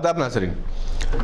आदाब नाज़रीन,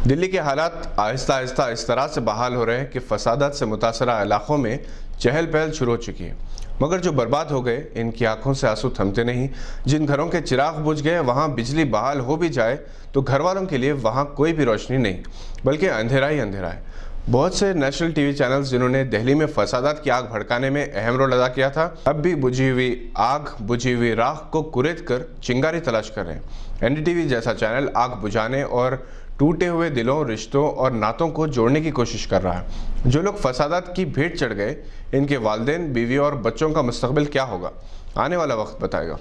दिल्ली के हालात आहिस्ता आहिस्ता इस तरह से बहाल हो रहे हैं कि फसादात से मुतासरा इलाकों में चहल पहल शुरू हो चुकी है। मगर जो बर्बाद हो गए, इनकी आंखों से आंसू थमते नहीं। जिन घरों के चिराग बुझ गए, वहाँ बिजली बहाल हो भी जाए तो घर वालों के लिए वहाँ कोई भी रोशनी नहीं, बल्कि अंधेरा ही अंधेरा है। बहुत से नेशनल टीवी चैनल्स जिन्होंने दिल्ली में फसादात की आग भड़काने में अहम रोल अदा किया था, अब भी बुझी हुई आग, बुझी हुई राख को कुरेद कर चिंगारी तलाश कर रहे हैं। एनडीटीवी जैसा चैनल आग बुझाने और टूटे हुए दिलों, रिश्तों और नातों को जोड़ने की कोशिश कर रहा है। जो लोग फसादात की भेंट चढ़ गए, इनके वालिदैन, बीवी और बच्चों का मुस्तकबिल क्या होगा, आने वाला वक्त बताएगा।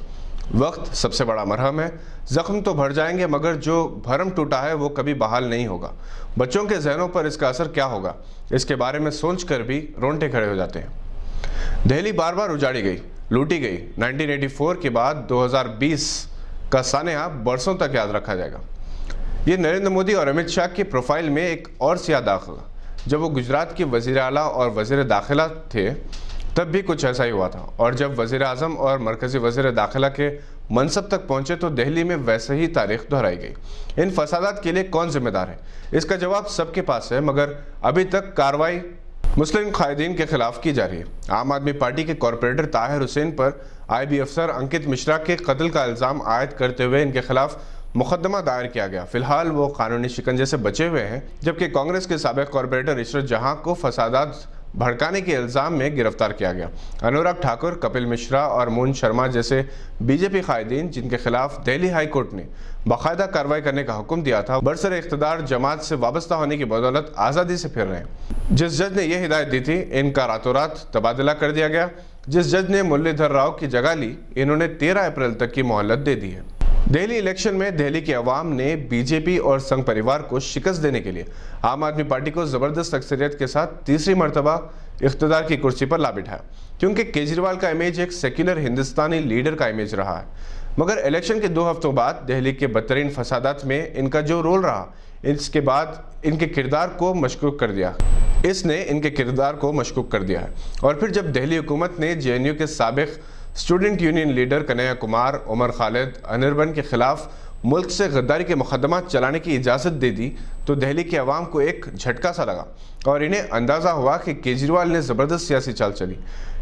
वक्त सबसे बड़ा मरहम है। जख्म तो भर जाएंगे, मगर जो भरम टूटा है वो कभी बहाल नहीं होगा। बच्चों के जहनों पर इसका असर क्या होगा, इसके बारे में सोचकर भी रोंगटे खड़े हो जाते हैं। दिल्ली बार बार उजाड़ी गई, लूटी गई। 1984 के बाद 2020 का सानेहा बरसों तक याद रखा जाएगा। ये नरेंद्र मोदी और अमित शाह की प्रोफाइल में एक और सियाह दाग होगा। जब वो गुजरात के वज़ीर आला और वज़ीर दाखिला थे, तब भी कुछ ऐसा ही हुआ था। और जब वज़ीर आज़म और मरकज़ी वज़ीर दाखिला के मनसब तक पहुंचे तो दिल्ली में वैसे ही तारीख दोहराई गई। इन फसादात के लिए कौन जिम्मेदार है, इसका जवाब सबके पास है, मगर अभी तक कार्रवाई मुस्लिम कायदीन के खिलाफ की जा रही है। आम आदमी पार्टी के कॉरपोरेटर ताहिर हुसैन पर IB अफसर अंकित मिश्रा के कत्ल का इल्ज़ाम आयद करते हुए इनके खिलाफ मुकदमा दायर किया गया। फिलहाल वो कानूनी शिकंजे से बचे हुए हैं, जबकि कांग्रेस के साबिक़ कॉरपोरेटर इशरत जहां को फसादात भड़काने के इल्ज़ाम में गिरफ्तार किया गया। अनुराग ठाकुर, कपिल मिश्रा और मोहन शर्मा जैसे बीजेपी कायदीन, जिनके खिलाफ दिल्ली हाई कोर्ट ने बाकायदा कार्रवाई करने का हुक्म दिया था, बरसर इख्तिदार जमात से वाबस्ता होने की बदौलत आज़ादी से फिर रहे हैं। जिस जज ने यह हिदायत दी थी, इनका रातों रात तबादला कर दिया गया। जिस जज ने मुरलीधर राव की जगह ली, इन्होंने 13 अप्रैल तक की मोहलत दे दी है। दिल्ली इलेक्शन में दिल्ली की अवाम ने बीजेपी और संघ परिवार को शिकस्त देने के लिए आम आदमी पार्टी को ज़बरदस्त अक्सरियत के साथ तीसरी मरतबा इख्तिदार की कुर्सी पर ला बिठाया, क्योंकि केजरीवाल का इमेज एक सेक्युलर हिंदुस्तानी लीडर का इमेज रहा है। मगर इलेक्शन के 2 हफ्तों बाद दिल्ली के बदतरीन फसादात में इनका जो रोल रहा, इसके बाद इनके किरदार को मशकूक कर दिया। इसने इनके किरदार को मशकूक कर दिया है। और फिर जब दिल्ली हुकूमत ने JNU के साबिक़ student union leader Kanhaiya Kumar, Umar Khalid, Anirban के खिलाफ मुल्क से गद्दारी के मुकदमा चलाने की इजाज़त दे दी, तो दिल्ली की आवाम को एक झटका सा लगा और इन्हें अंदाज़ा हुआ कि केजरीवाल ने ज़बरदस्त सियासी चाल चली।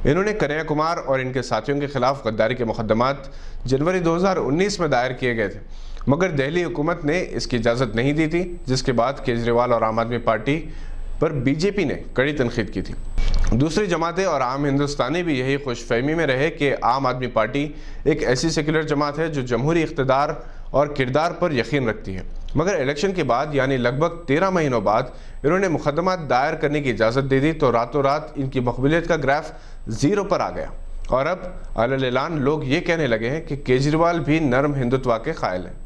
इन्होंने कन्हैया कुमार और इनके साथियों के खिलाफ गद्दारी के मुकदमात जनवरी 2019 में दायर किए गए थे, मगर दिल्ली हुकूमत ने इसकी इजाज़त नहीं दी थी, जिसके बाद केजरीवाल और आम आदमी पार्टी पर बीजेपी ने कड़ी तनकीद की थी। दूसरी जमातें और आम हिंदुस्तानी भी यही खुशफहमी में रहे कि आम आदमी पार्टी एक ऐसी सेक्युलर जमात है जो जमहूरी इख्तिदार और किरदार पर यकीन रखती है। मगर इलेक्शन के बाद, यानी लगभग 13 महीनों बाद, इन्होंने मुकदमा दायर करने की इजाज़त दे दी, तो रातों रात इनकी मकबूलियत का ग्राफ 0 पर आ गया। और अब अलग लोग ये कहने लगे हैं कि केजरीवाल भी नरम हिंदुत्व के कायल हैं।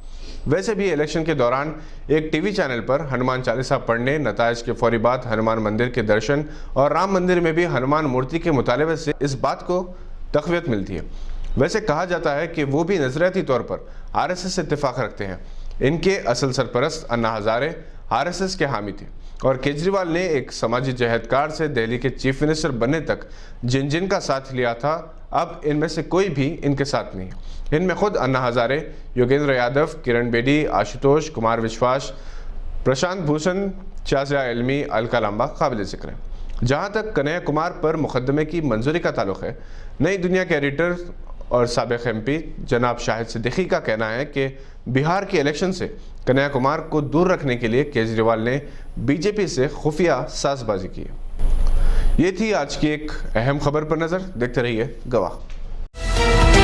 वैसे भी इलेक्शन के दौरान एक टीवी चैनल पर हनुमान चालीसा पढ़ने, नताइज के फौरी बाद हनुमान मंदिर के दर्शन और राम मंदिर में भी हनुमान मूर्ति के मुतालबे से इस बात को तक़वियत मिलती है। वैसे कहा जाता है कि वो भी नज़रियाती तौर पर RSS से इत्तेफाक रखते हैं। इनके असल सरपरस्त अन्ना हज़ारे RSS के हामी थे और केजरीवाल ने एक समाजी जहदकार से दिल्ली के चीफ मिनिस्टर बनने तक जिन का साथ लिया था, अब इनमें से कोई भी इनके साथ नहीं। इनमें खुद अन्ना हज़ारे, योगेंद्र यादव, किरण बेदी, आशुतोष कुमार विश्वास, प्रशांत भूषण, शाज़िया इल्मी, अलका लांबा काबिल ज़िक्र है। जहाँ तक कन्हैया कुमार पर मुकदमे की मंजूरी का ताल्लुक़ है, नई दुनिया के एडिटर और साबिक़ MP जनाब शाहिद सिद्दीकी का कहना है कि बिहार के इलेक्शन से कन्हैया कुमार को दूर रखने के लिए केजरीवाल ने बीजेपी से खुफिया साजबाजी की है। ये थी आज की एक अहम खबर पर नज़र। देखते रहिए गवाह।